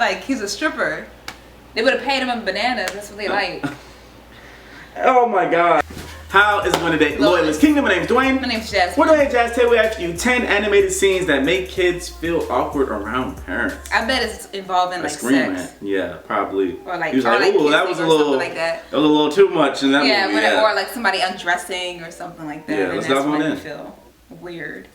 like he's a stripper. They would have paid him in bananas. That's what they like. Oh my God. How is one today? Loyalist Kingdom. My name's Dwayne. My name's Jasmine. What today, Jazz? Today we ask you 10 animated scenes that make kids feel awkward around parents. I bet it's involving like Scream sex. Man. Yeah, probably. Or like, he was like, ooh, that was a little, like that. That was a little too much in that movie. Yeah, or like somebody undressing or something like that. Yeah, and let's that's dive on when in. you feel weird.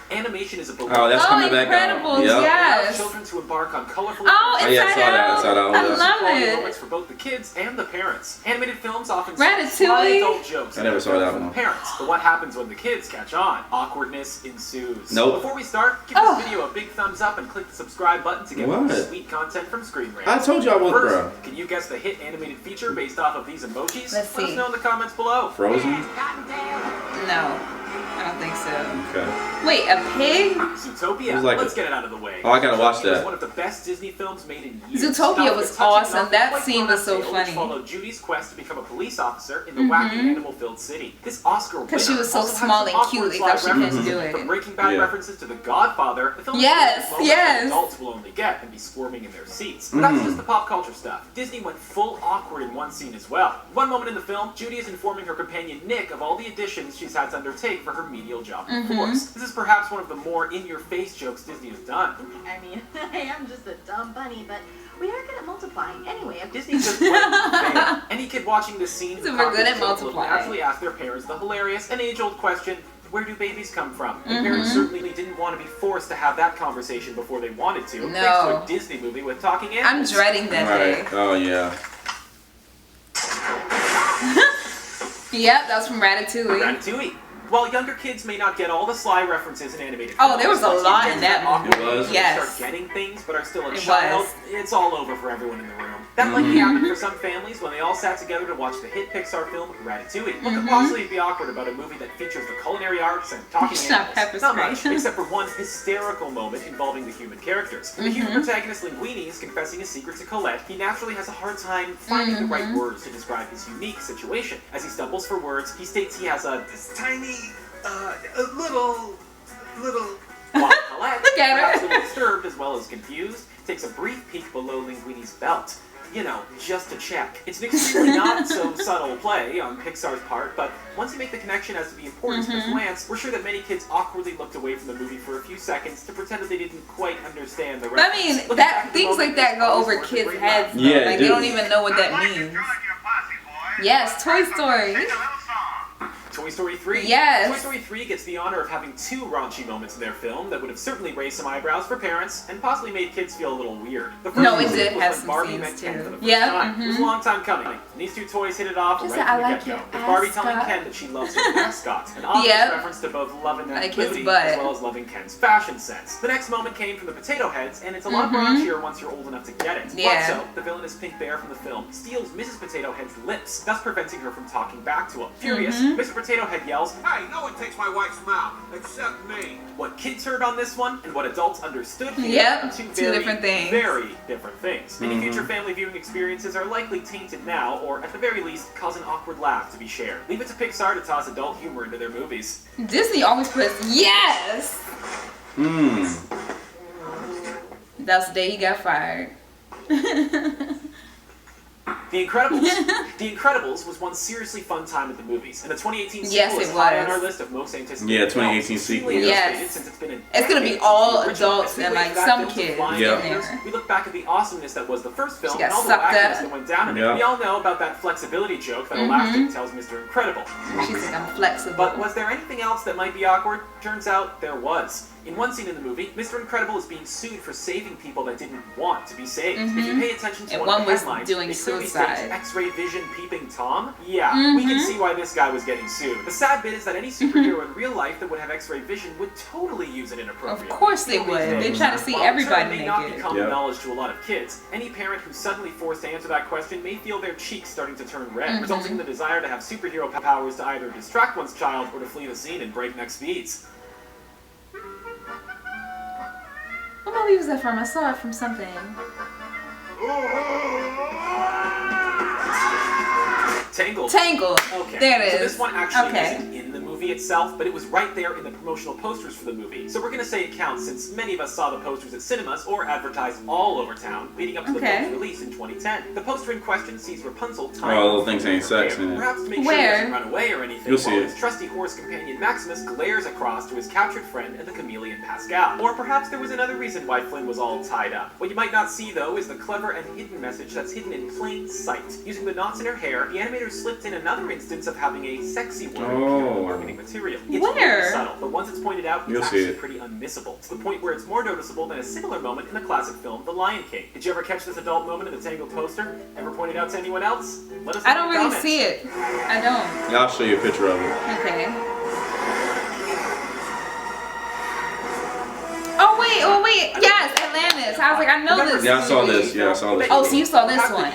Animation is a Oh, that's coming back out. Incredibles, yes. Children to embark on colorful. Inside Out. I love it. Moments for both the kids and the parents. Animated films often Ratatouille. adult jokes. I never saw that from one. the parents. But what happens when the kids catch on? Awkwardness ensues. Nope. Before we start, give this video a big thumbs up and click the subscribe button to get more sweet content from Screen Rant. I told you I was, bro. Can you guess the hit animated feature based off of these emojis? Let's see. Let us know in the comments below. Frozen? No, I don't think so. Okay. Wait, a pig? Zootopia. Like Let's get it out of the way. Oh, I gotta watch that. It was one of the best Disney films made in years. Zootopia was awesome. That scene was so funny. Followed Judy's quest to become a police officer in the wacky animal-filled city. This Oscar winner. Because she was so small and cute, they thought she couldn't do it. From Breaking Bad references to The Godfather, the film adults will only get and be squirming in their seats. But that's just the pop culture stuff. Disney went full awkward in one scene as well. One moment in the film, Judy is informing her companion Nick of all the additions she's had to undertake for her menial job in force. This is perhaps one of the more in-your-face jokes Disney has done. I mean, I am just a dumb bunny, but we are good at multiplying. Anyway, if Disney just went fair. Any kid watching this scene so we're good at multiplying. Naturally ask their parents the hilarious and age-old question, where do babies come from? And parents certainly didn't want to be forced to have that conversation before they wanted to. No. Thanks to a Disney movie with talking animals. I'm dreading that day. Oh, yeah. Yep, that was from Ratatouille. Ratatouille. While younger kids may not get all the sly references in animated films, there was a lot in that movie. It was. Yes. Start getting things, but are still a child. It's all over for everyone in the room. That likely happened for some families when they all sat together to watch the hit Pixar film Ratatouille. What could possibly be awkward about a movie that features the culinary arts and talking animals? Not much, except for one hysterical moment involving the human characters. The human protagonist Linguini is confessing a secret to Colette. He naturally has a hard time finding the right words to describe his unique situation. As he stumbles for words, he states he has this tiny, little... While Colette, perhaps a little disturbed as well as confused, takes a brief peek below Linguini's belt. You know, just to check. It's an extremely not so subtle play on Pixar's part, but once you make the connection as to the importance of the glance, we're sure that many kids awkwardly looked away from the movie for a few seconds to pretend that they didn't quite understand the reference. I mean, things like that go over kids' heads. Yeah, like they don't even know what that means. Yes, Toy Story. Toy Story 3? Yes. Toy Story 3 gets the honor of having two raunchy moments in their film that would have certainly raised some eyebrows for parents and possibly made kids feel a little weird. The first it did was have when some Barbie scenes met Ken too. for the first time. It was a long time coming. And these two toys hit it off right from the get-go. With Barbie telling Ken that she loves his mascot, an obvious reference to both love and activity, as well as loving Ken's fashion sense. The next moment came from the Potato Heads, and it's a lot raunchier once you're old enough to get it. Yeah. Also, the villainous Pink Bear from the film steals Mrs. Potato Head's lips, thus preventing her from talking back to him. Furious, Mr. Potato Head yells, "Hey, no one takes my wife's mouth, except me." What kids heard on this one, and what adults understood here, are two different things. Very different things. Any future family viewing experiences are likely tainted now, or at the very least, cause an awkward laugh to be shared. Leave it to Pixar to toss adult humor into their movies. Disney always puts yes. That was the day he got fired. The Incredibles was one seriously fun time at the movies, and the 2018 sequel is high on our list of most anticipated. Yeah, 2018 sequel. Yes. Since it's been It's gonna be all adults and like some kids in there. We look back at the awesomeness that was the first film She and got all the sucked wackiness up. that went down in it. We all know about that flexibility joke that Elastic tells Mr. Incredible. She's like, I'm flexible. But was there anything else that might be awkward? Turns out there was. In one scene in the movie, Mr. Incredible is being sued for saving people that didn't want to be saved. If you pay attention to one of the headlines, doing it clearly suicide. states X-ray vision peeping Tom. Yeah, we can see why this guy was getting sued. The sad bit is that any superhero in real life that would have X-ray vision would totally use it inappropriately. Of course they would. They try to see everybody may not be naked. common knowledge to a lot of kids. Any parent who's suddenly forced to answer that question may feel their cheeks starting to turn red, resulting in the desire to have superhero powers to either distract one's child or to flee the scene in breakneck speeds. What movie was that from? I saw it from something. Tangled. Tangled. Okay. There it is. So this one actually isn't in the movie movie itself, but it was right there in the promotional posters for the movie. So we're gonna say it counts since many of us saw the posters at cinemas or advertised all over town leading up to the film's release in 2010. The poster in question sees Rapunzel tying little things ain't sex in it. Perhaps to make sure he doesn't run away or anything, while his trusty horse companion Maximus glares across to his captured friend and the chameleon Pascal. Or perhaps there was another reason why Flynn was all tied up. What you might not see though is the clever and hidden message that's hidden in plain sight. Using the knots in her hair, the animator slipped in another instance of having a sexy word appear in the marketing material. It's really subtle, but once it's pointed out, it's actually pretty unmissable. To the point where it's more noticeable than a similar moment in the classic film The Lion King. Did you ever catch this adult moment in the Tangled poster? Ever pointed out to anyone else? Let us know. I don't really see it. I don't. Yeah, I'll show you a picture of it. Okay. Oh wait, yes, Atlantis. I was like, I know this. Yeah, I saw this. Yeah, I saw this. Oh, so you saw this one.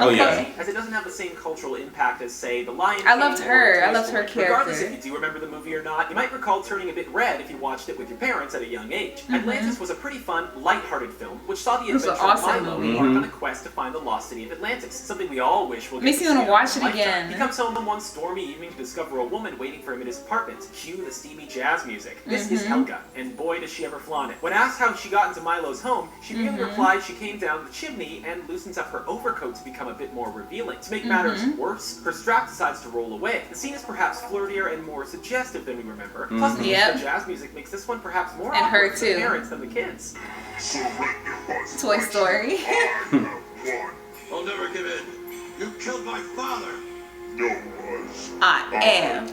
Oh yeah. As it doesn't have the same cultural impact as, say, The Lion King. I loved her. I loved her character. Regardless if you do remember the movie or not, you might recall turning a bit red if you watched it with your parents at a young age. Atlantis was a pretty fun, light-hearted film, which saw the adventure of Milo embark on a quest to find the lost city of Atlantis. Something we all wish will get makes me want to watch it again. He comes home one stormy evening to discover a woman waiting for him in his apartment. Cue the steamy jazz music. This is Helga, and boy does she ever flaunt it. When asked how she got into Milo's home, she merely replied she came down the chimney and loosens up her overcoat to become a bit more revealing. To make matters worse, her strap decides to roll away. The scene is perhaps flirtier and more suggestive than we remember. Plus, the jazz music makes this one perhaps more awkward for the parents than the kids. Toy Story. I'll never give in. You killed my father. I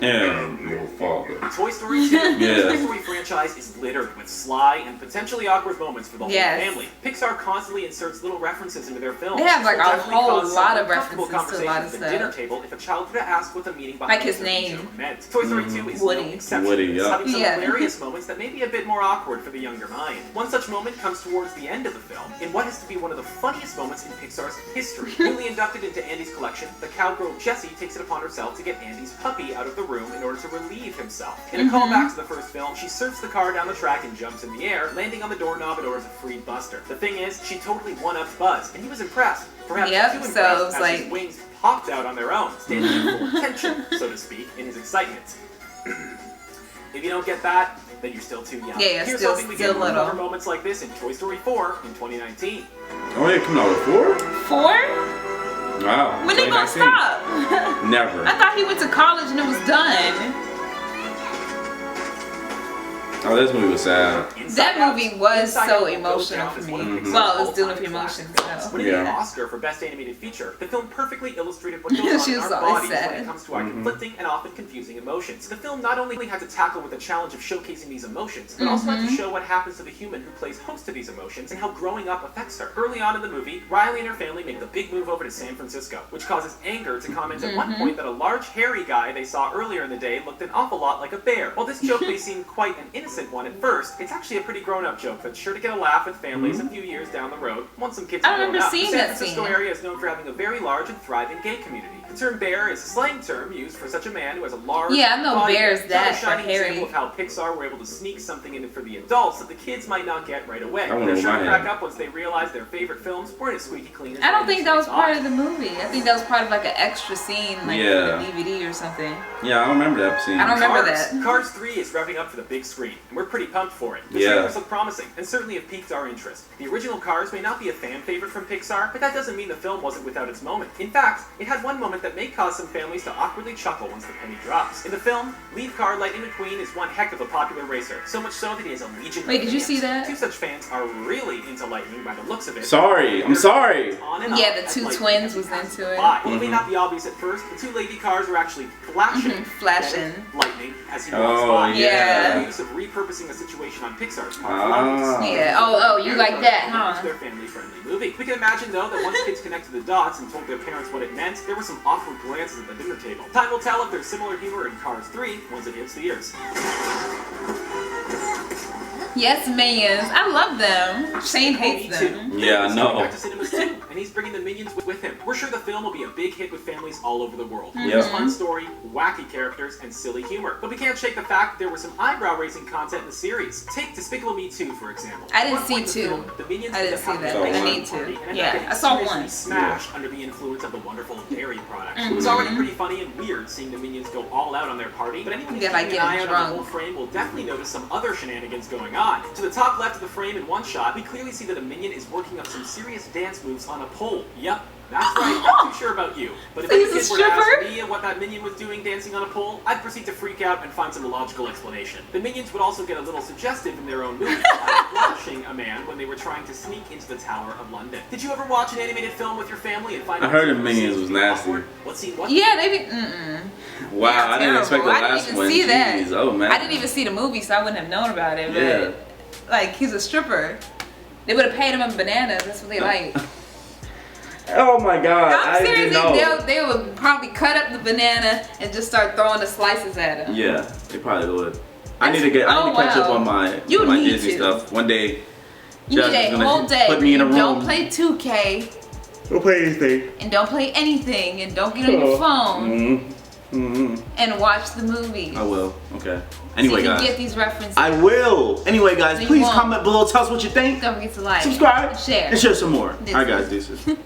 am your father. Toy Story 2. The Toy Story franchise is littered with sly and potentially awkward moments for the whole family. Pixar constantly inserts little references into their films. They have like a whole lot of references to a lot of at the stuff. dinner table if a child were to ask what the meaning behind like his name. meant. Toy Story 2 is Woody. no exception. Woody, It's having some hilarious moments that may be a bit more awkward for the younger mind. One such moment comes towards the end of the film, in what has to be one of the funniest moments in Pixar's history. Newly inducted into Andy's collection, the cowgirl Jessie takes it upon herself to get Andy's puppy out of the room in order to relieve himself. In a callback to the first film, she surfs the car down the track and jumps in the air, landing on the doorknob in order to free Buster. The thing is, she totally one-upped Buzz, and he was impressed. Perhaps too impressed as his wings popped out on their own, standing in full attention, so to speak, in his excitement. If you don't get that, then you're still too young. Yeah, Here's still hoping we get little. more moments like this in Toy Story 4 in 2019. Oh yeah, coming out with 4? 4? Wow. When they gonna stop? Never. I thought he went to college and it was done. Oh, this movie was sad. That movie was so emotional for me. Well, it was dealing with emotions, so. Winning an Oscar for Best Animated Feature, the film perfectly illustrated what goes on in our bodies when it comes to our conflicting and often confusing emotions. The film not only had to tackle with the challenge of showcasing these emotions, but also had to show what happens to the human who plays host to these emotions and how growing up affects her. Early on in the movie, Riley and her family make the big move over to San Francisco, which causes Anger to comment at one point that a large hairy guy they saw earlier in the day looked an awful lot like a bear. While this joke may seem quite an innocent one at first, it's actually a pretty grown-up joke that's sure to get a laugh with families a few years down the road once some kids are grown up. The San Francisco area is known for having a very large and thriving gay community. The term bear is a slang term used for such a man who has a large I know body. bears that for shining hairy. example of how Pixar were able to sneak something in for the adults that the kids might not get right away. I They're sure to crack up once they realize their favorite films weren't as squeaky clean as I don't think that was part of the movie. I think that was part of like an extra scene, like in the DVD or something. Yeah, I don't remember that scene. I don't remember that. Cars 3 is revving up for the big screen, and we're pretty pumped for it. The trailers look promising, and certainly have piqued our interest. The original Cars may not be a fan favorite from Pixar, but that doesn't mean the film wasn't without its moment. In fact, it had one moment that may cause some families to awkwardly chuckle once the penny drops. In the film, lead car Lightning McQueen is one heck of a popular racer, so much so that he has a legion of Wait, did you see that? Two such fans are really into Lightning by the looks of it. Sorry, I'm sorry. Yeah, the two twins was into it. While it may not be obvious at first, the two lady cars were actually flashing Lightning as he walks by. The use of repurposing a situation on Pixar's part. Yeah. Oh, you like that, huh? It's their family-friendly movie. We can imagine, though, that once kids connected the dots and told their parents what it meant, there were some awkward glances at the dinner table. Time will tell if there's similar humor in Cars 3 once it hits the ears. Yes, mans. I love them. Shane hates them. Yeah, I know. Back to cinemas too. and he's bringing the Minions with him. We're sure the film will be a big hit with families all over the world. Yep. It's a fun story, wacky characters, and silly humor. But we can't shake the fact that there was some eyebrow-raising content in the series. Take Despicable Me 2, for example. I didn't At one see point in the 2. film, the Minions I didn't end up see having that. a I big need to. party and end up Yeah, getting I saw seriously one. smashed under the influence of the wonderful dairy products. It was already pretty funny and weird seeing the Minions go all out on their party, but anyone who's Yeah, like keeping an eye getting out on the drunk. whole frame will definitely notice some other shenanigans going on. To the top left of the frame in one shot, we clearly see that a Minion is working up some serious dance moves on a pole. Yep. That's right, not too sure about you. But if So any he's a kid were to ask stripper? me what that Minion was doing dancing on a pole, I'd proceed to freak out and find some logical explanation. The Minions would also get a little suggestive in their own movies, like flashing a man when they were trying to sneak into the Tower of London. Did you ever watch an animated film with your family and find I out heard that the Minions was nasty. What scene? What? Yeah, they be. Wow, Yeah, I didn't expect the terrible. I last didn't one. even see that. Jeez, oh man. I didn't even see the movie, so I wouldn't have known about it. But Yeah. like, he's a stripper. They would have paid him in bananas. That's what they like. Oh my God, I'm I didn't seriously, know. they would probably cut up the banana and just start throwing the slices at him. Yeah, they probably would. I need to catch up on my You my need Disney to. stuff. One day, You Judge need is a gonna whole day. put me in a room. Don't play 2K Don't play anything. and don't play anything and don't get on your phone Mm-hmm. and watch the movie. I will. Okay. So Anyway, you can guys. get these references. I will. Anyway, guys, So you please won't. comment below. Tell us what you think. Don't forget to like, Subscribe. share. And share some more. This Alright, guys. is- Deuces.